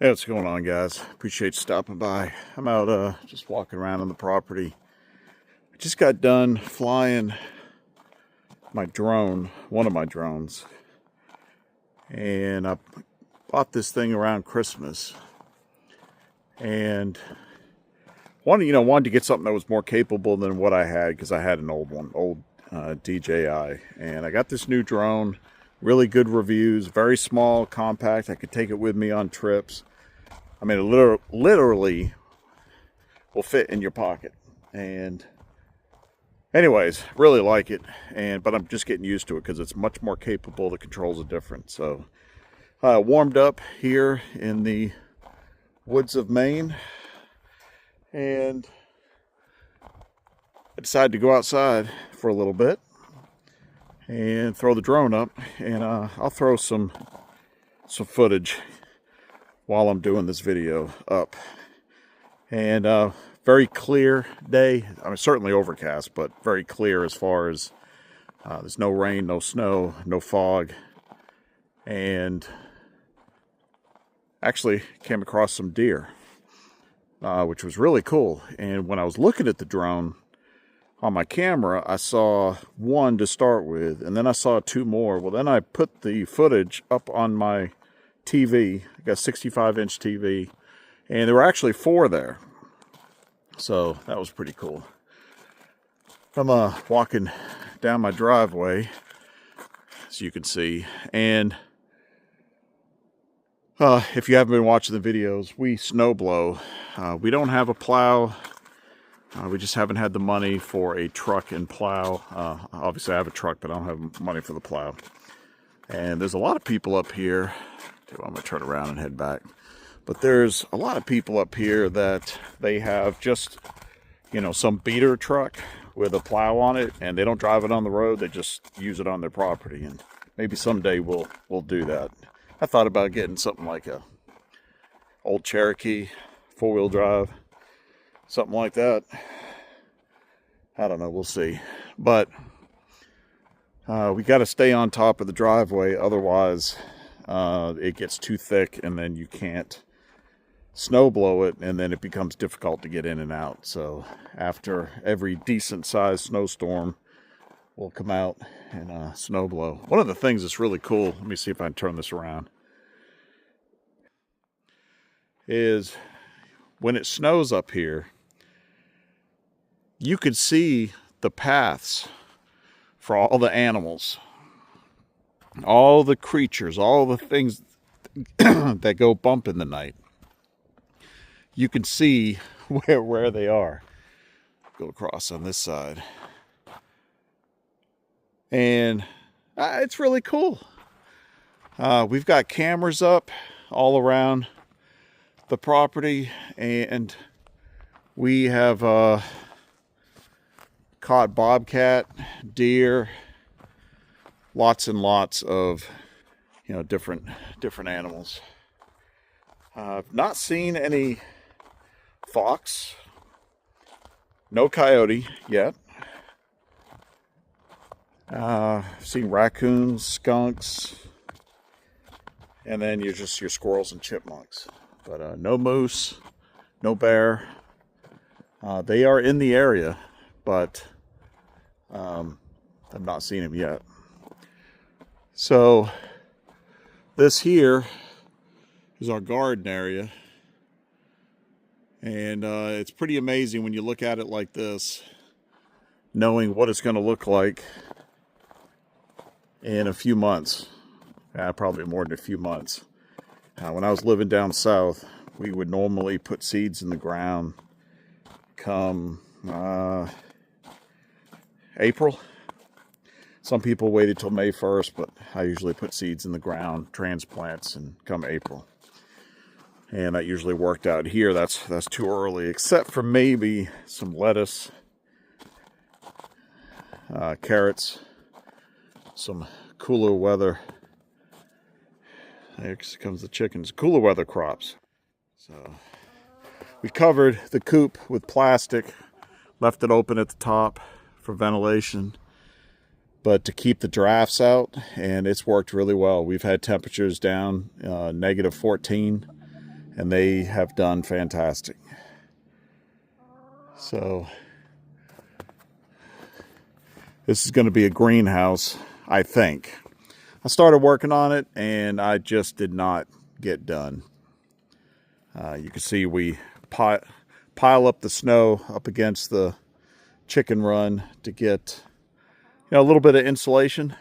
Hey, what's going on, guys? Appreciate you stopping by. I'm out just walking around on the property. I just got done flying my drone, one of my drones, and I bought this thing around Christmas and wanted to get something that was more capable than what I had, because I had an old one, DJI, and I got this new drone. Really good reviews, very small, compact. I could take it with me on trips. I mean, it literally will fit in your pocket. And anyways, really like it. But I'm just getting used to it because it's much more capable. The controls are different. So warmed up here in the woods of Maine. And I decided to go outside for a little bit and throw the drone up. And I'll throw some footage while I'm doing this video up. And very clear day. I mean, certainly overcast, but very clear as far as there's no rain, no snow, no fog. And actually came across some deer, which was really cool. And when I was looking at the drone on my camera, I saw one to start with, and then I saw two more. Well, then I put the footage up on my TV. I got a 65-inch TV, and there were actually four there. So that was pretty cool. I'm walking down my driveway, as you can see, and if you haven't been watching the videos, we snow blow. We don't have a plow. We just haven't had the money for a truck and plow. Obviously I have a truck, but I don't have money for the plow. And there's a lot of people up here. I'm gonna turn around and head back. But there's a lot of people up here that they have just, some beater truck with a plow on it, and they don't drive it on the road. They just use it on their property. And maybe someday we'll do that. I thought about getting something like a old Cherokee, 4-wheel drive, something like that. I don't know, we'll see. But we got to stay on top of the driveway, otherwise it gets too thick and then you can't snow blow it, and then it becomes difficult to get in and out. So after every decent sized snowstorm, we'll come out and snow blow. One of the things that's really cool, let me see if I can turn this around, is when it snows up here, you could see the paths for all the animals, all the creatures, all the things that go bump in the night. You can see where they are. Go across on this side. And it's really cool. We've got cameras up all around the property, and we have caught bobcat, deer, lots and lots of different animals. I've not seen any fox, no coyote yet. I've seen raccoons, skunks, and then your squirrels and chipmunks. But no moose, no bear. They are in the area, but I've not seen them yet. So this here is our garden area, and it's pretty amazing when you look at it like this, knowing what it's going to look like in a few months. Probably more than a few months. When I was living down south, we would normally put seeds in the ground come April. Some people waited till May 1st, but I usually put seeds in the ground, transplants, and come April. And that usually worked out. Here, that's too early, except for maybe some lettuce, carrots, some cooler weather. There comes the chickens. Cooler weather crops. So we covered the coop with plastic, left it open at the top for ventilation, but to keep the drafts out, and it's worked really well. We've had temperatures down -14, and they have done fantastic. So this is going to be a greenhouse, I think. I started working on it and I just did not get done. You can see we pile up the snow up against the chicken run to get, you know, a little bit of insulation.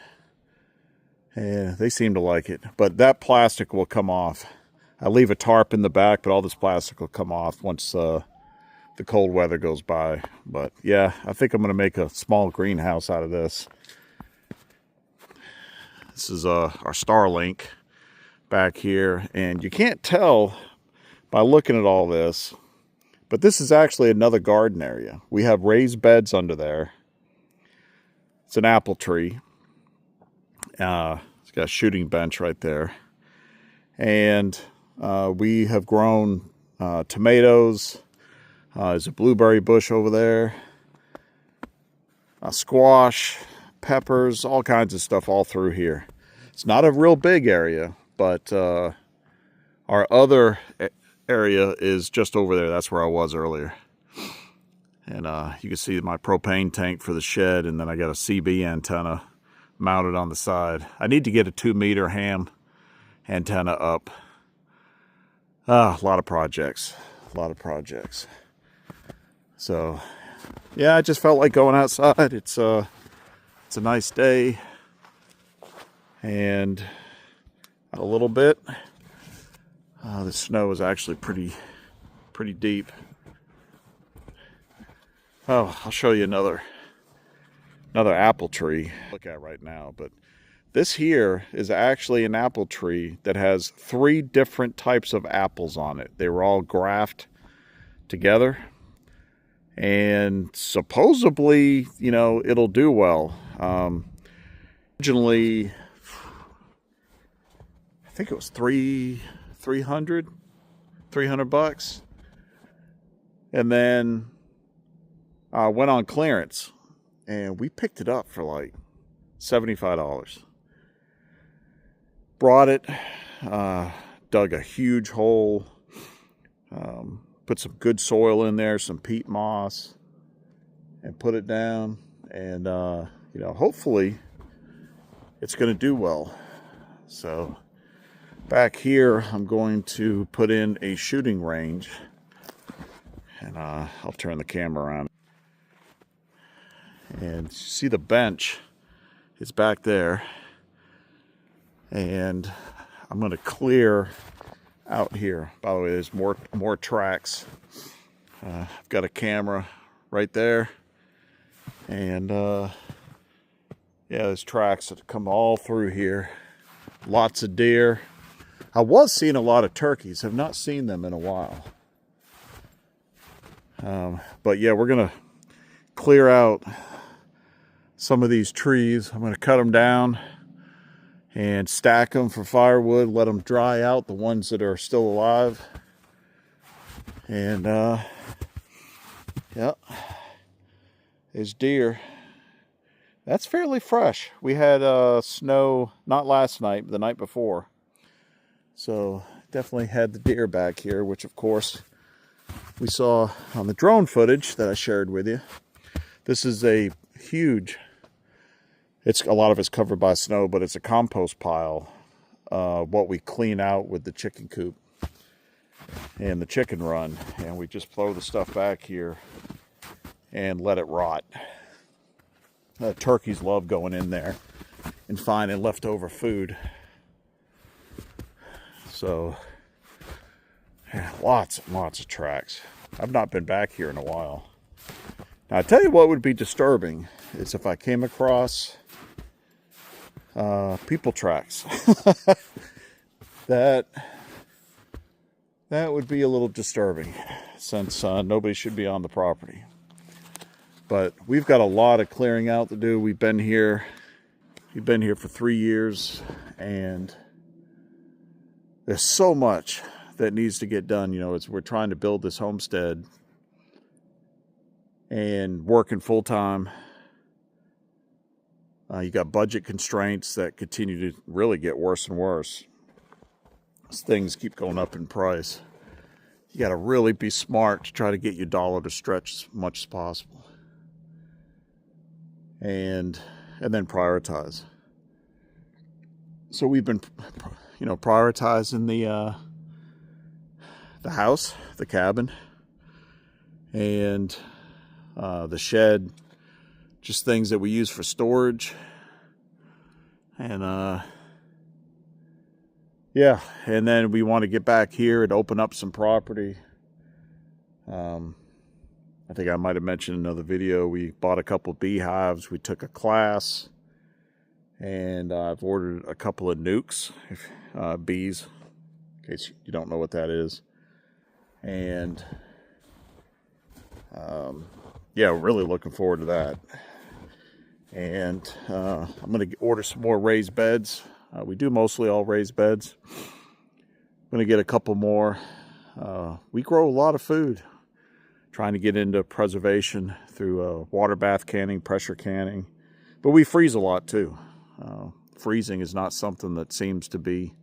And they seem to like it, but that plastic will come off. I leave a tarp in the back, but all this plastic will come off once the cold weather goes by. But yeah, I think I'm going to make a small greenhouse out of this. This is our Starlink back here, and you can't tell by looking at all this, but this is actually another garden area. We have raised beds under there. It's an apple tree. It's got a shooting bench right there. And we have grown tomatoes. There's a blueberry bush over there. Squash, peppers, all kinds of stuff all through here. It's not a real big area, but our other area is just over there. That's where I was earlier. And you can see my propane tank for the shed, and then I got a CB antenna mounted on the side. I need to get a 2-meter ham antenna up. A lot of projects. So, yeah, I just felt like going outside. It's a nice day. And a little bit. The snow is actually pretty deep. Oh, I'll show you another apple tree look at right now. But this here is actually an apple tree that has 3 different types of apples on it. They were all grafted together, and supposedly, you know, it'll do well. Originally, I think it was 300 bucks, and then went on clearance, and we picked it up for like $75. Brought it, dug a huge hole, put some good soil in there, some peat moss, and put it down. And, you know, hopefully it's going to do well. So back here, I'm going to put in a shooting range, and I'll turn the camera around. And see the bench is back there, and I'm going to clear out here. By the way, there's more tracks. I've got a camera right there, and yeah, there's tracks that come all through here. Lots of deer. I was seeing a lot of turkeys. Have not seen them in a while. But yeah, we're gonna clear out some of these trees. I'm gonna cut them down and stack them for firewood, let them dry out, the ones that are still alive. And yeah, there's deer. That's fairly fresh. We had snow, not last night, but the night before. So definitely had the deer back here, which of course we saw on the drone footage that I shared with you. This is a huge, a lot of it's covered by snow, but it's a compost pile, what we clean out with the chicken coop and the chicken run. And we just throw the stuff back here and let it rot. Turkeys love going in there and finding leftover food. So, yeah, lots and lots of tracks. I've not been back here in a while. Now, I tell you what would be disturbing is if I came across people tracks. That would be a little disturbing, since nobody should be on the property. But we've got a lot of clearing out to do. We've been here for 3 years, and there's so much that needs to get done. You know, we're trying to build this homestead and working full time. You got budget constraints that continue to really get worse and worse as things keep going up in price. you got to really be smart to try to get your dollar to stretch as much as possible. And then prioritize. So we've been, prioritizing the house, the cabin, and the shed, just things that we use for storage. And yeah, and then we want to get back here and open up some property. I think I might have mentioned in another video, we bought a couple of beehives. We took a class, and I've ordered a couple of nukes, bees, in case you don't know what that is. And yeah, we're really looking forward to that. And I'm going to order some more raised beds. We do mostly all raised beds. I'm going to get a couple more. We grow a lot of food. Trying to get into preservation through water bath canning, pressure canning. But we freeze a lot too. Freezing is not something that seems to be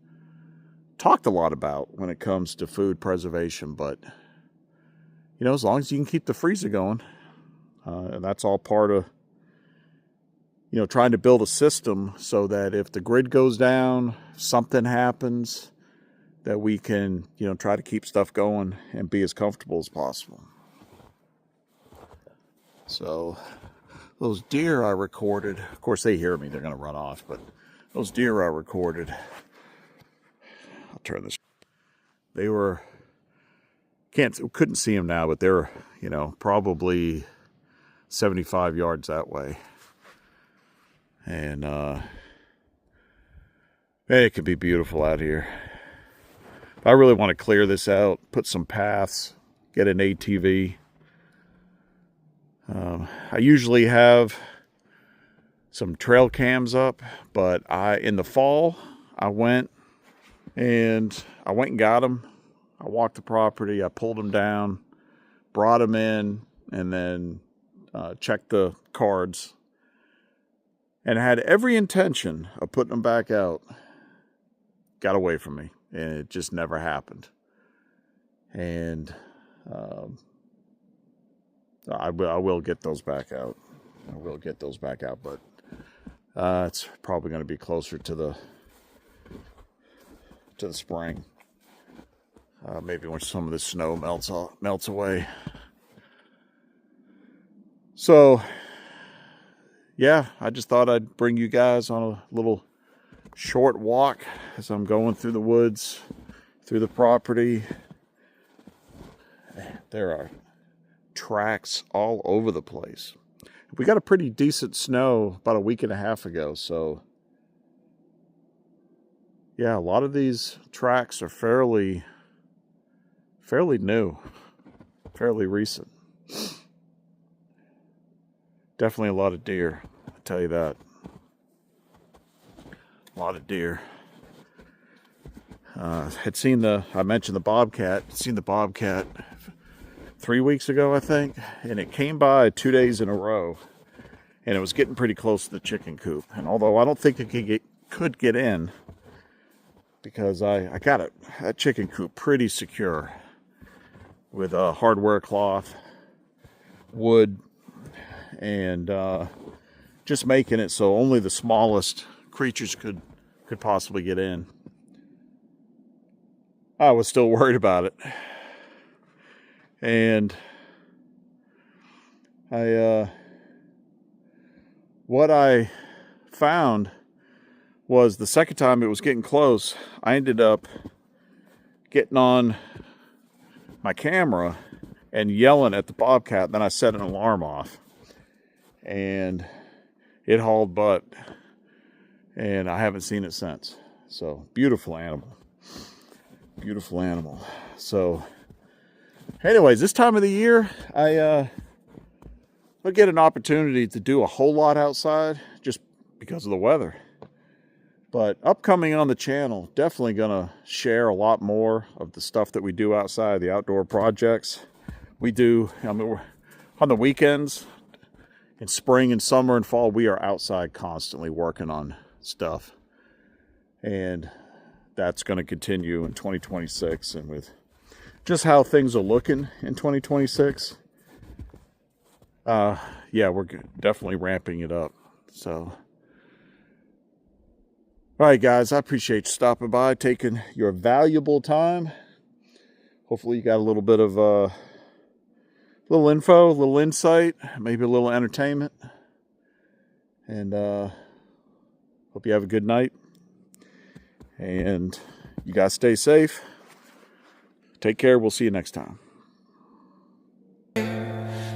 talked a lot about when it comes to food preservation. But, as long as you can keep the freezer going, and that's all part of, trying to build a system so that if the grid goes down, something happens, that we can, try to keep stuff going and be as comfortable as possible. So those deer I recorded, of course they hear me, they're going to run off, but those deer I recorded, I'll turn this, they were, couldn't see them now, but they're, probably 75 yards that way. And it could be beautiful out here. I really want to clear this out, put some paths, get an ATV. I usually have some trail cams up, but in the fall, I went and got them. I walked the property, I pulled them down, brought them in, and then checked the cards. And I had every intention of putting them back out. Got away from me, and it just never happened. And I will get those back out. But it's probably going to be closer to the spring. Maybe when some of the snow melts away. So, yeah, I just thought I'd bring you guys on a little short walk as I'm going through the woods, through the property. There are tracks all over the place. We got a pretty decent snow about a week and a half ago, so yeah, a lot of these tracks are fairly new, fairly recent. Definitely a lot of deer, I'll tell you that. A lot of deer. I mentioned the bobcat. Seen the bobcat 3 weeks ago, I think, and it came by 2 days in a row, and it was getting pretty close to the chicken coop. And although I don't think it could get in, because I got that chicken coop pretty secure with a hardware cloth, wood, and just making it so only the smallest creatures could possibly get in. I was still worried about it. And what I found was the second time it was getting close, I ended up getting on my camera and yelling at the bobcat. Then I set an alarm off, and it hauled butt, and I haven't seen it since. So beautiful animal. So anyways, this time of the year, I get an opportunity to do a whole lot outside just because of the weather. But upcoming on the channel, definitely going to share a lot more of the stuff that we do outside, the outdoor projects. We do, we're, on the weekends, in spring and summer and fall, we are outside constantly working on stuff. And that's going to continue in 2026. And with just how things are looking in 2026, yeah, we're definitely ramping it up. So, all right, guys, I appreciate you stopping by, taking your valuable time. Hopefully you got a little bit of little info, a little insight, maybe a little entertainment. And hope you have a good night. And you guys stay safe. Take care. We'll see you next time.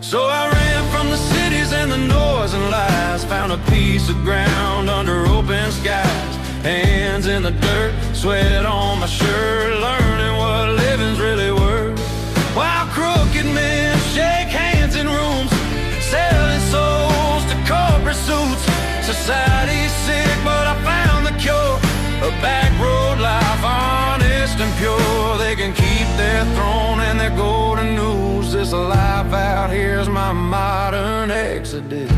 So I ran from the cities and the noise and lies, found a piece of ground under open skies. Hands in the dirt, sweat on my shirt, learning what living's really worth. While crooked men shake hands in rooms, selling souls to corporate suits. Society's sick, but I found the cure. A back road life, honest and pure. They can keep their throne and their golden news. This life out here's my modern exodus.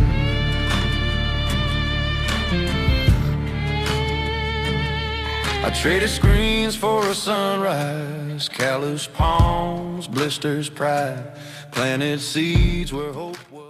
I traded screens for a sunrise, callous palms, blisters, pride. Planted seeds where hope was.